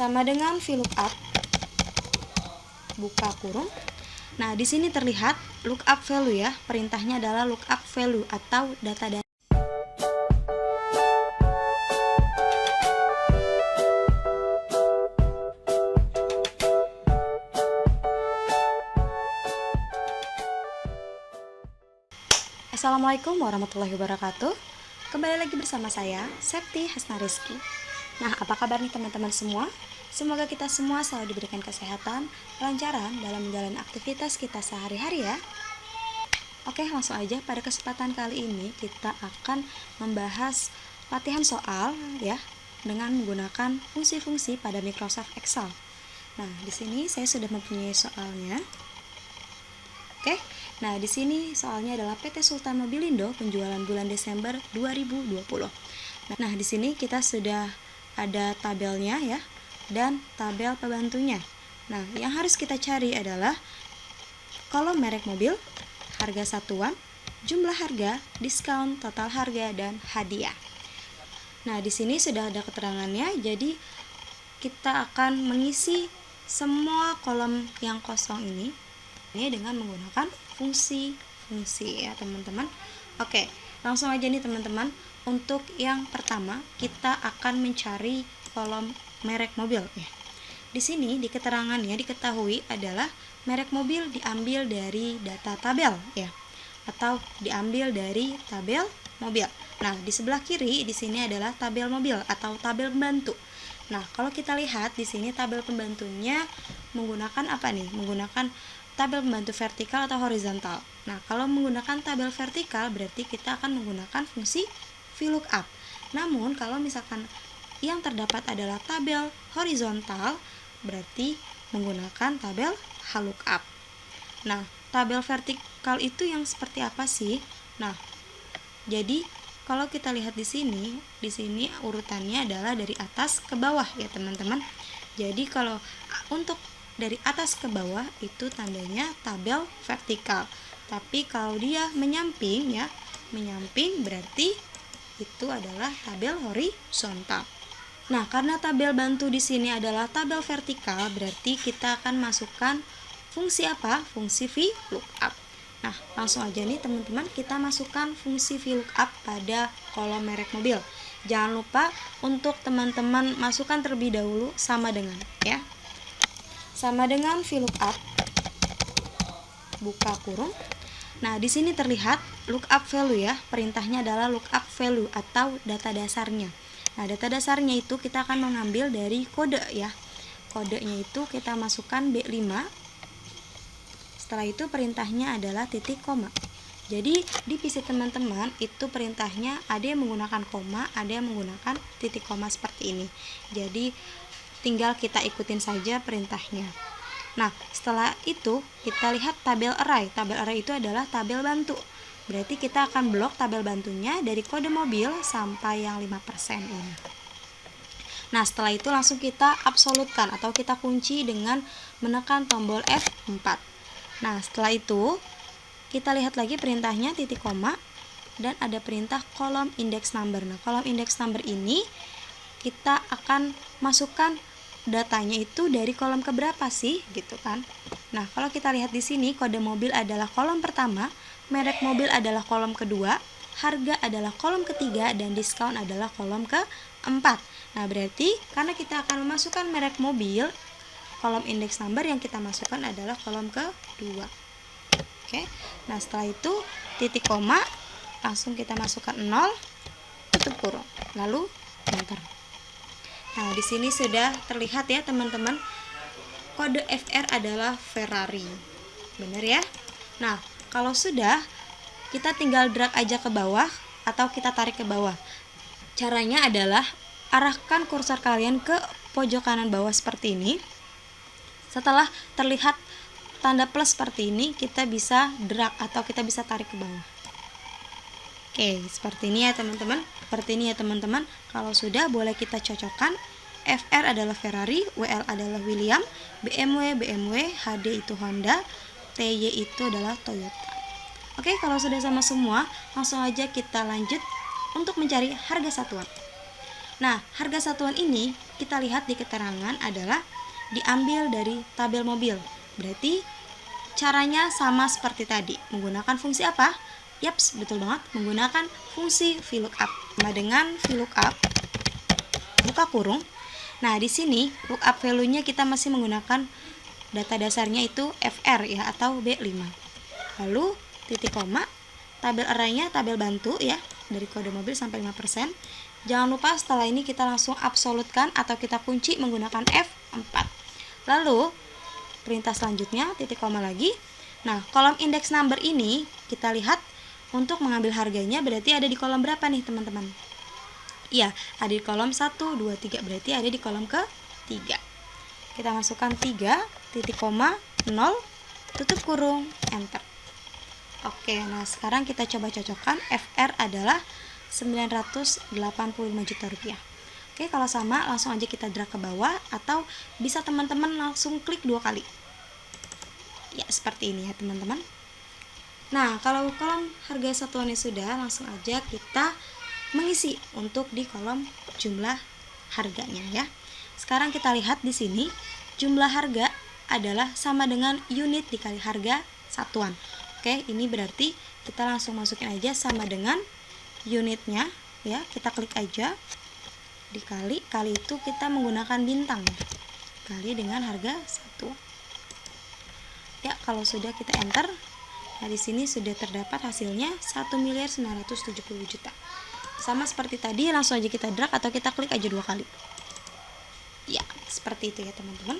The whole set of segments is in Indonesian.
sama dengan VLOOKUP, buka kurung. Nah, di sini terlihat lookup value ya. Perintahnya adalah lookup value atau data dasar. Assalamualaikum warahmatullahi wabarakatuh. Kembali lagi bersama saya, Septi Hasnariski. Nah, apa kabar nih teman-teman semua? Semoga kita semua selalu diberikan kesehatan, kelancaran dalam menjalani aktivitas kita sehari-hari ya. Oke, langsung aja pada kesempatan kali ini kita akan membahas latihan soal ya dengan menggunakan fungsi-fungsi pada Microsoft Excel. Nah, di sini saya sudah mempunyai soalnya. Oke. Nah, di sini soalnya adalah PT Sultan Mobilindo penjualan bulan Desember 2020. Nah, di sini kita sudah ada tabelnya ya dan tabel pembantunya. Nah, yang harus kita cari adalah kolom merek mobil, harga satuan, jumlah harga, diskon, total harga, dan hadiah. Nah, di sini sudah ada keterangannya, jadi kita akan mengisi semua kolom yang kosong ini dengan menggunakan fungsi-fungsi ya teman-teman. Oke, langsung aja nih teman-teman. Untuk yang pertama kita akan mencari kolom merek mobil ya. Di sini di keterangannya diketahui adalah merek mobil diambil dari data tabel ya, atau diambil dari tabel mobil. Nah, di sebelah kiri di sini adalah tabel mobil atau tabel pembantu. Nah, kalau kita lihat di sini tabel pembantunya menggunakan apa nih? Menggunakan tabel pembantu vertikal atau horizontal. Nah, kalau menggunakan tabel vertikal berarti kita akan menggunakan fungsi VLOOKUP. Namun, kalau misalkan yang terdapat adalah tabel horizontal berarti menggunakan tabel HLOOKUP. Nah, tabel vertikal itu yang seperti apa sih? Nah, jadi kalau kita lihat di sini urutannya adalah dari atas ke bawah ya, teman-teman. Jadi kalau untuk dari atas ke bawah itu tandanya tabel vertikal. Tapi kalau dia menyamping ya, menyamping berarti itu adalah tabel horizontal. Nah, karena tabel bantu di sini adalah tabel vertikal, berarti kita akan masukkan fungsi apa? Fungsi VLOOKUP. Nah, langsung aja nih teman-teman, kita masukkan fungsi VLOOKUP pada kolom merek mobil. Jangan lupa untuk teman-teman masukkan terlebih dahulu sama dengan ya. Sama dengan VLOOKUP, buka kurung. Nah, di sini terlihat lookup value ya. Perintahnya adalah lookup value atau data dasarnya. Nah, data dasarnya itu kita akan mengambil dari kode ya. Kodenya itu kita masukkan B5. Setelah itu perintahnya adalah titik koma. Jadi di PC teman-teman itu perintahnya ada yang menggunakan koma, ada yang menggunakan titik koma seperti ini. Jadi tinggal kita ikutin saja perintahnya. Nah, setelah itu kita lihat tabel array. Tabel array itu adalah tabel bantu. Berarti kita akan blok tabel bantunya dari kode mobil sampai yang 5% ini. Nah, setelah itu langsung kita absolutkan atau kita kunci dengan menekan tombol F4. Nah, setelah itu kita lihat lagi perintahnya titik koma dan ada perintah kolom index number. Nah, kolom index number ini kita akan masukkan datanya itu dari kolom keberapa sih gitu kan. Nah, kalau kita lihat di sini kode mobil adalah kolom pertama, merek mobil adalah kolom kedua, harga adalah kolom ketiga, dan diskon adalah kolom keempat. Nah, berarti karena kita akan memasukkan merek mobil, kolom index number yang kita masukkan adalah kolom kedua. Oke. Nah, setelah itu titik koma, langsung kita masukkan 0, tutup kurung, lalu enter. Nah, di sini sudah terlihat ya teman-teman, kode FR adalah Ferrari. Benar ya? Nah, kalau sudah, kita tinggal drag aja ke bawah atau kita tarik ke bawah. Caranya adalah arahkan kursor kalian ke pojok kanan bawah seperti ini. Setelah terlihat tanda plus seperti ini, kita bisa drag atau kita bisa tarik ke bawah. Oke, seperti ini ya teman-teman. Seperti ini ya teman-teman. Kalau sudah, boleh kita cocokkan. FR adalah Ferrari, WL adalah William, BMW, HD itu Honda, TY itu adalah Toyota. Oke, kalau sudah sama semua, langsung aja kita lanjut untuk mencari harga satuan. Nah, harga satuan ini kita lihat di keterangan adalah diambil dari tabel mobil. Berarti caranya sama seperti tadi. Menggunakan fungsi apa? Yaps, betul banget. Menggunakan fungsi VLOOKUP. Sama dengan VLOOKUP buka kurung. Nah, di sini lookup value-nya kita masih menggunakan data dasarnya itu FR ya, atau B5. Lalu titik koma, tabel array-nya tabel bantu ya, dari kode mobil sampai 5%. Jangan lupa setelah ini kita langsung absolutkan atau kita kunci menggunakan F4. Lalu perintah selanjutnya titik koma lagi. Nah, kolom index number ini kita lihat untuk mengambil harganya berarti ada di kolom berapa nih teman-teman? Iya, ada di kolom 1, 2, 3, berarti ada di kolom ke-3. Kita masukkan 3, titik koma, 0, tutup kurung, enter. Oke, nah sekarang kita coba cocokkan. FR adalah 985 juta rupiah. Oke, kalau sama langsung aja kita drag ke bawah, atau bisa teman-teman langsung klik 2 kali. Ya, seperti ini ya teman-teman. Nah, kalau kolom harga satuannya sudah, langsung aja kita mengisi untuk di kolom jumlah harganya ya. Sekarang kita lihat di sini jumlah harga adalah sama dengan unit dikali harga satuan. Oke, ini berarti kita langsung masukin aja sama dengan unitnya ya. Kita klik aja dikali, kali itu kita menggunakan bintang ya. Kali dengan harga satuan. Ya, kalau sudah kita enter, nah di sini sudah terdapat hasilnya 1.970 juta. Sama seperti tadi, langsung aja kita drag atau kita klik aja 2 kali. Ya, seperti itu ya teman-teman.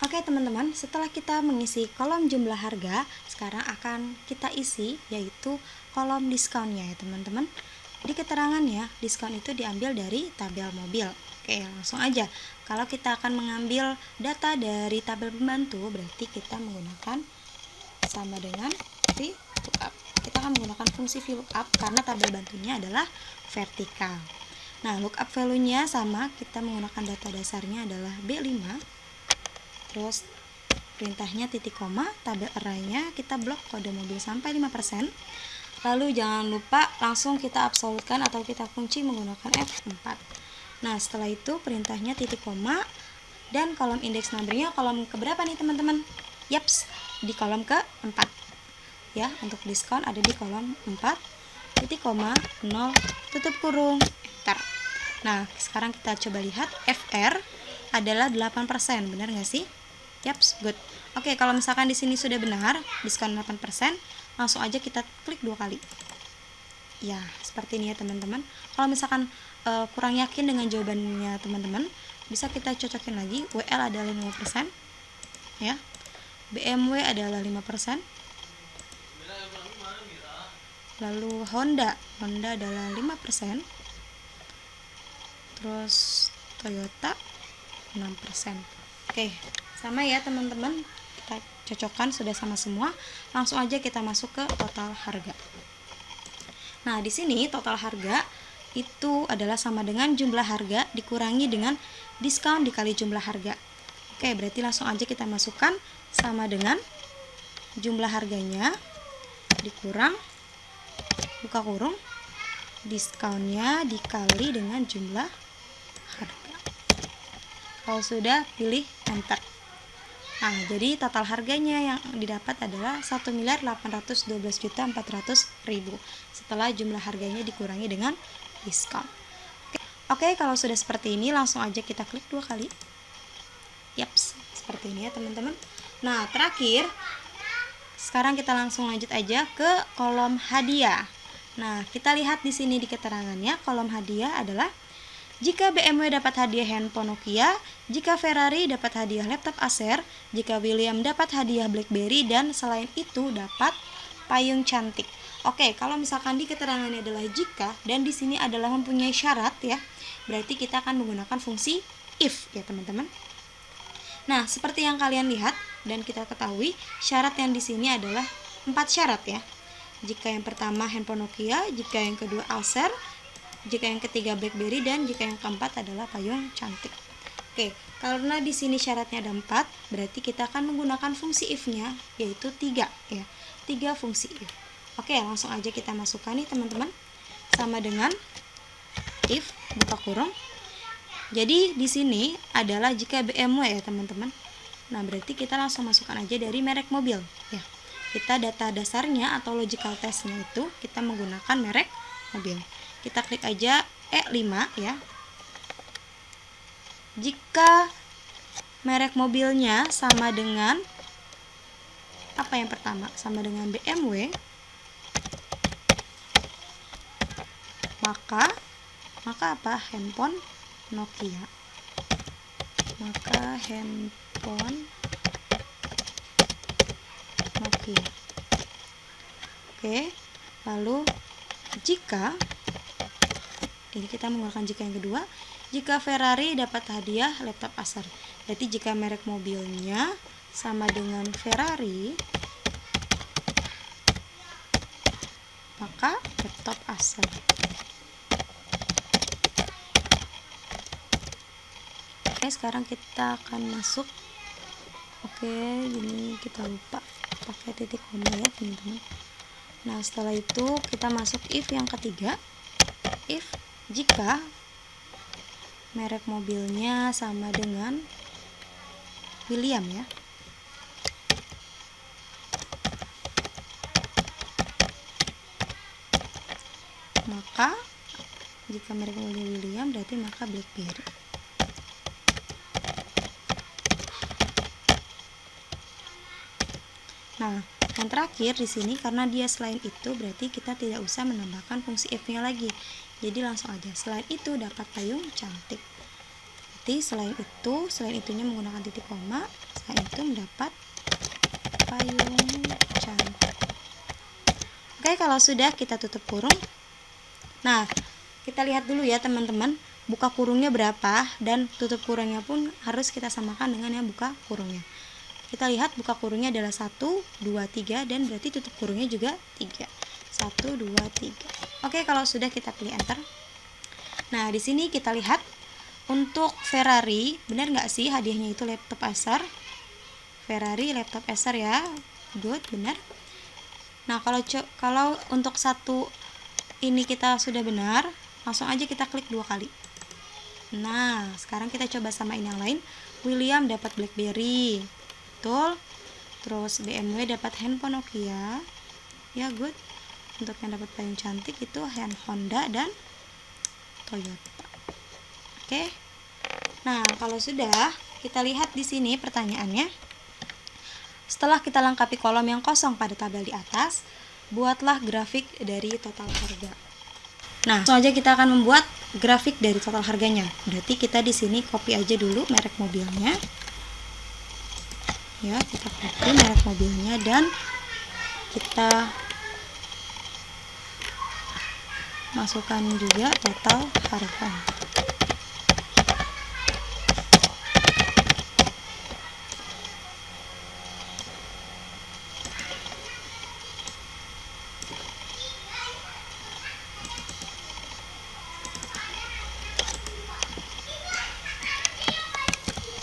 Oke teman-teman, setelah kita mengisi kolom jumlah harga, sekarang akan kita isi yaitu kolom diskonnya ya teman-teman. Di keterangannya, diskon itu diambil dari tabel mobil. Oke, langsung aja. Kalau kita akan mengambil data dari tabel pembantu, berarti kita menggunakan sama dengan VLOOKUP. Kita akan menggunakan fungsi VLOOKUP karena tabel bantunya adalah vertikal. Nah, lookup value-nya sama, kita menggunakan data dasarnya adalah B5. Terus perintahnya titik koma, tabel array-nya kita blok kode mobil sampai 5%. Lalu jangan lupa langsung kita absolutkan atau kita kunci menggunakan F4. Nah, setelah itu perintahnya titik koma dan kolom index number-nya kolom keberapa nih teman-teman? Yaps, di kolom ke-4. Ya, untuk diskon ada di kolom 4, titik koma, 0, tutup kurung, enter. Nah, sekarang kita coba lihat FR adalah 8%, benar nggak sih? Yaps, good. Oke, kalau misalkan di sini sudah benar, diskon 8%, langsung aja kita klik 2 kali. Ya, seperti ini ya teman-teman. Kalau misalkan kurang yakin dengan jawabannya teman-teman, bisa kita cocokin lagi. WL adalah 5%, ya. BMW adalah 5%. Lalu Honda adalah 5%. Terus Toyota 6%. Oke, sama ya teman-teman. Kita cocokkan sudah sama semua. Langsung aja kita masuk ke total harga. Nah, di sini total harga itu adalah sama dengan jumlah harga dikurangi dengan diskon dikali jumlah harga. Oke, berarti langsung aja kita masukkan sama dengan jumlah harganya dikurang buka kurung diskonnya dikali dengan jumlah harga. Kalau sudah, pilih enter. Nah, jadi total harganya yang didapat adalah 1.812.400.000 setelah jumlah harganya dikurangi dengan diskon. Oke, kalau sudah seperti ini langsung aja kita klik 2 kali. Yaps, seperti ini ya teman-teman. Nah, terakhir sekarang kita langsung lanjut aja ke kolom hadiah. Nah, kita lihat di sini di keterangannya, kolom hadiah adalah jika BMW dapat hadiah handphone Nokia, jika Ferrari dapat hadiah laptop Acer, jika William dapat hadiah BlackBerry, dan selain itu dapat payung cantik. Oke, kalau misalkan di keterangannya adalah jika dan di sini adalah mempunyai syarat ya, berarti kita akan menggunakan fungsi if ya teman-teman. Nah, seperti yang kalian lihat dan kita ketahui, syarat yang di sini adalah 4 syarat ya. Jika yang pertama handphone Nokia, jika yang kedua Acer, jika yang ketiga BlackBerry, dan jika yang keempat adalah payung cantik. Oke, karena di sini syaratnya ada 4, berarti kita akan menggunakan fungsi if-nya yaitu 3 ya. 3 fungsi if. Oke, langsung aja kita masukkan nih teman-teman. sama dengan if buka kurung. Jadi di sini adalah jika BMW ya teman-teman. Nah, berarti kita langsung masukkan aja dari merek mobil ya. Kita data dasarnya atau logical testnya itu kita menggunakan merek mobil. Kita klik aja E5 ya. Jika merek mobilnya sama dengan apa yang pertama? Sama dengan BMW, maka apa? Handphone Nokia. Maka handphone Nokia. Oke. Lalu jika ini kita menggunakan jika yang kedua, jika Ferrari dapat hadiah laptop Acer. Berarti jika merek mobilnya sama dengan Ferrari, maka laptop Acer. Oke, sekarang kita akan masuk. Oke, ini kita lupa pakai titik koma ya teman-teman. Nah, setelah itu kita masuk if yang ketiga. If jika merek mobilnya sama dengan William ya. Maka jika merek mobilnya William berarti maka BlackBerry. Nah, yang terakhir di sini karena dia selain itu berarti kita tidak usah menambahkan fungsi if-nya lagi. Jadi langsung aja selain itu dapat payung cantik. Berarti selain itunya menggunakan titik koma, selain itu mendapat payung cantik. Oke, kalau sudah kita tutup kurung. Nah, kita lihat dulu ya teman-teman, buka kurungnya berapa dan tutup kurungnya pun harus kita samakan dengan yang buka kurungnya. Kita lihat buka kurungnya adalah 1, 2, 3 dan berarti tutup kurungnya juga 3. 1, 2, 3. Oke, kalau sudah kita pilih enter. Nah, di sini kita lihat untuk Ferrari, benar nggak sih hadiahnya itu laptop Acer? Ferrari laptop Acer ya. Good, benar. Nah, kalau untuk satu ini kita sudah benar, langsung aja kita klik 2 kali. Nah, sekarang kita coba samain yang lain. William dapat BlackBerry. Betul. Terus BMW dapat handphone Nokia. Ya, good. Untuk yang dapat payung cantik itu Honda dan Toyota. Oke. Nah, kalau sudah, kita lihat di sini pertanyaannya. Setelah kita lengkapi kolom yang kosong pada tabel di atas, buatlah grafik dari total harga. Nah, langsung aja kita akan membuat grafik dari total harganya. Berarti kita di sini copy aja dulu merek mobilnya. Ya, kita copy merek mobilnya dan kita masukkan juga total harga.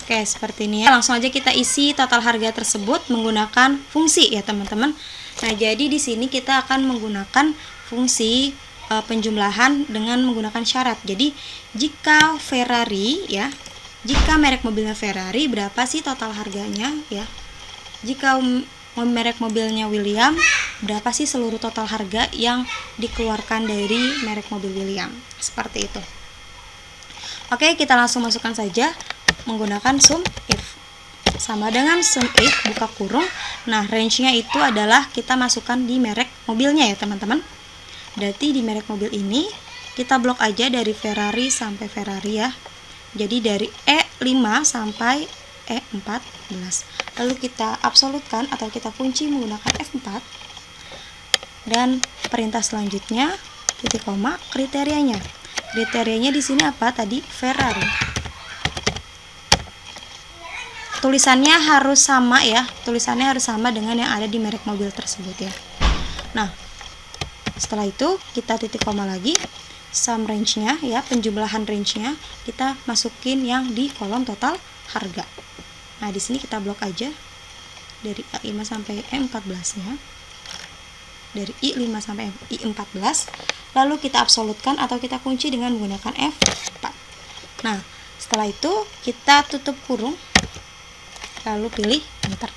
Oke, seperti ini ya. Langsung aja kita isi total harga tersebut menggunakan fungsi ya, teman-teman. Nah, jadi di sini kita akan menggunakan fungsi penjumlahan dengan menggunakan syarat. Jadi, jika Ferrari ya, jika merek mobilnya Ferrari, berapa sih total harganya ya? Jika merek mobilnya William, berapa sih seluruh total harga yang dikeluarkan dari merek mobil William? Seperti itu. Oke, kita langsung masukkan saja menggunakan sum if. Sama dengan sum if buka kurung. Nah, range-nya itu adalah kita masukkan di merek mobilnya ya, teman-teman. Berarti di merek mobil ini kita blok aja dari Ferrari sampai Ferrari ya. Jadi dari E5 sampai E14. Lalu kita absolutkan atau kita kunci menggunakan F4. Dan perintah selanjutnya titik koma kriterianya. Kriterianya di sini apa tadi? Ferrari. Tulisannya harus sama ya, tulisannya harus sama dengan yang ada di merek mobil tersebut ya. Nah, setelah itu kita titik koma lagi, sum range-nya ya, penjumlahan range-nya kita masukin yang di kolom total harga. Nah, di sini kita blok aja dari A5 sampai E14-nya. dari I5 sampai I14, lalu kita absolutkan atau kita kunci dengan menggunakan F4. Nah, setelah itu kita tutup kurung, lalu pilih enter.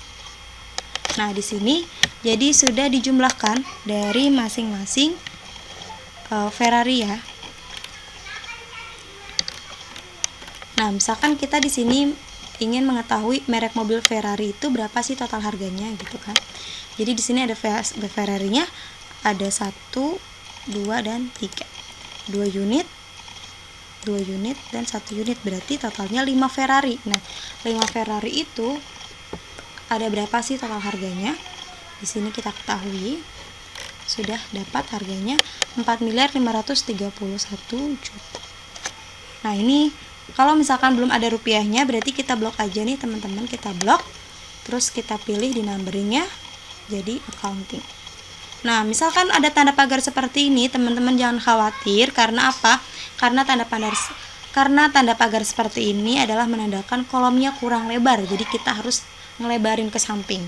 Nah, di sini jadi sudah dijumlahkan dari masing-masing Ferrari ya. Nah, misalkan kita di sini ingin mengetahui merek mobil Ferrari itu berapa sih total harganya gitu kan. Jadi di sini ada Ferrari-nya ada 1, 2 dan 3. 2 unit dan 1 unit, berarti totalnya 5 Ferrari. Nah, 5 Ferrari itu ada berapa sih total harganya? Di sini kita ketahui sudah dapat harganya 4.531.000.000. Nah, ini kalau misalkan belum ada rupiahnya berarti kita blok aja nih teman-teman, kita blok. Terus kita pilih di numberingnya jadi accounting. Nah, misalkan ada tanda pagar seperti ini, teman-teman jangan khawatir. Karena apa? Karena tanda pagar seperti ini adalah menandakan kolomnya kurang lebar. Jadi kita harus ngelebarin ke samping.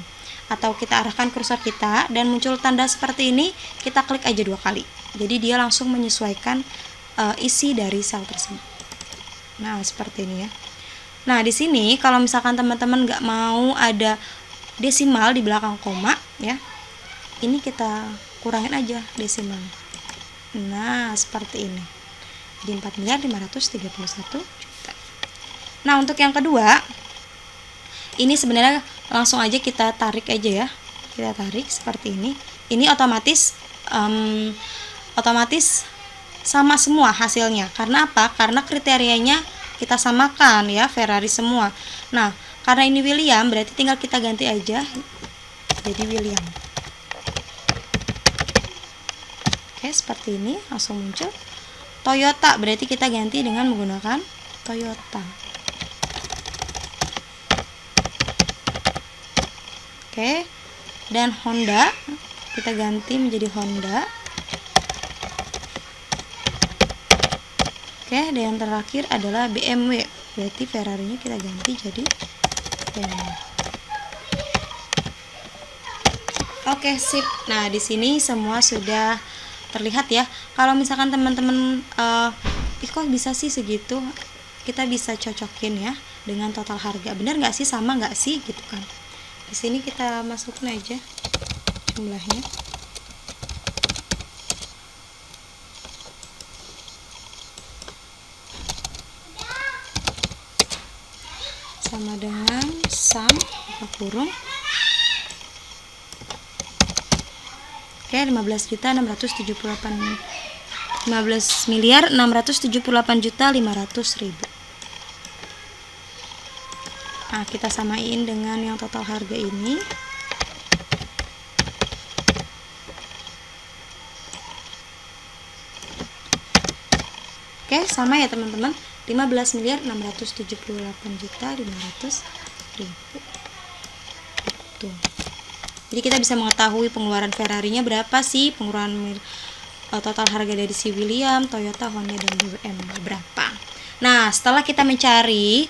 Atau kita arahkan kursor kita dan muncul tanda seperti ini, kita klik aja 2 kali. Jadi dia langsung menyesuaikan isi dari sel tersebut. Nah, seperti ini ya. Nah, di sini kalau misalkan teman-teman nggak mau ada desimal di belakang koma ya, ini kita kurangin aja desimal. Nah, seperti ini. Di 4.531.000.000. Nah, untuk yang kedua, ini sebenarnya langsung aja kita tarik aja ya. Kita tarik seperti ini. Ini otomatis sama semua hasilnya. Karena apa? Karena kriterianya kita samakan ya, Ferrari semua. Nah, karena ini William berarti tinggal kita ganti aja jadi William. Oke, seperti ini langsung muncul. Toyota berarti kita ganti dengan menggunakan Toyota. Oke, dan Honda kita ganti menjadi Honda. Oke, dan yang terakhir adalah BMW. Berarti Ferrari-nya kita ganti jadi BMW. Oke, sip. Nah, di sini semua sudah terlihat ya. Kalau misalkan teman-teman kok bisa sih segitu? Kita bisa cocokin ya dengan total harga. Benar nggak sih, sama nggak sih gitu kan? Di sini kita masukin aja jumlahnya. Sama dengan sum buka kurung. Oke, 15.678.500.000. Nah, kita samain dengan yang total harga ini. Oke, sama ya teman-teman. 15.678.500.000. Tuh. Jadi kita bisa mengetahui pengeluaran Ferrari-nya berapa sih, pengeluaran total harga dari si William, Toyota, Honda, dan BMW berapa. Nah, setelah kita mencari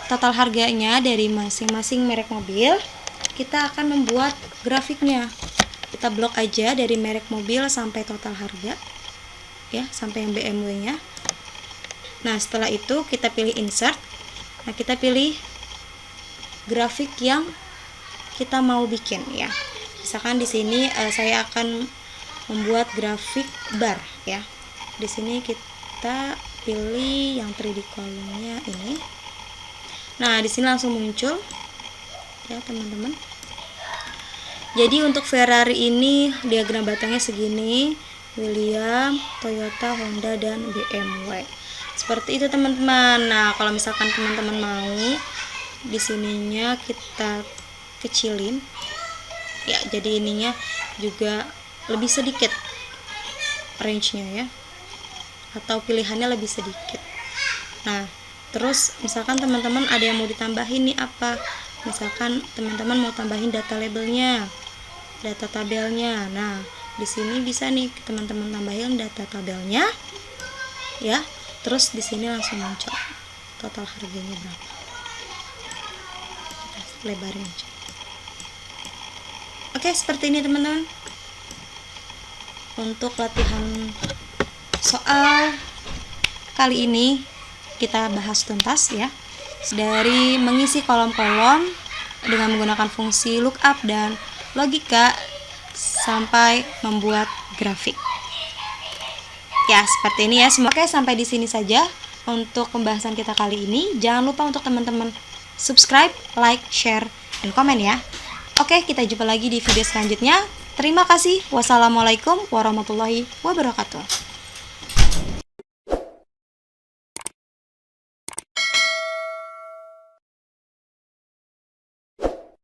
total harganya dari masing-masing merek mobil, kita akan membuat grafiknya. Kita blok aja dari merek mobil sampai total harga ya, sampai yang BMW-nya. Nah, setelah itu kita pilih insert. Nah, kita pilih grafik yang kita mau bikin ya. Misalkan di sini saya akan membuat grafik bar ya. Di sini kita pilih yang 3D column-nya ini. Nah, di sini langsung muncul ya, teman-teman. Jadi untuk Ferrari ini diagram batangnya segini, William, Toyota, Honda, dan BMW. Seperti itu teman-teman. Nah, kalau misalkan teman-teman mau di sininya kita kecilin ya, jadi ininya juga lebih sedikit range-nya ya, atau pilihannya lebih sedikit. Nah, terus misalkan teman-teman ada yang mau ditambahin nih apa, misalkan teman-teman mau tambahin data labelnya, data tabelnya. Nah, di sini bisa nih teman-teman tambahin data tabelnya ya. Terus di sini langsung muncul total harganya berapa. Kita lebarin aja. Oke, seperti ini teman-teman. untuk latihan soal kali ini kita bahas tuntas ya, dari mengisi kolom-kolom dengan menggunakan fungsi lookup dan logika sampai membuat grafik. Ya, seperti ini ya. Oke, sampai di sini saja untuk pembahasan kita kali ini. Jangan lupa untuk teman-teman subscribe, like, share, dan komen ya. Oke, kita jumpa lagi di video selanjutnya. Terima kasih. Wassalamualaikum warahmatullahi wabarakatuh.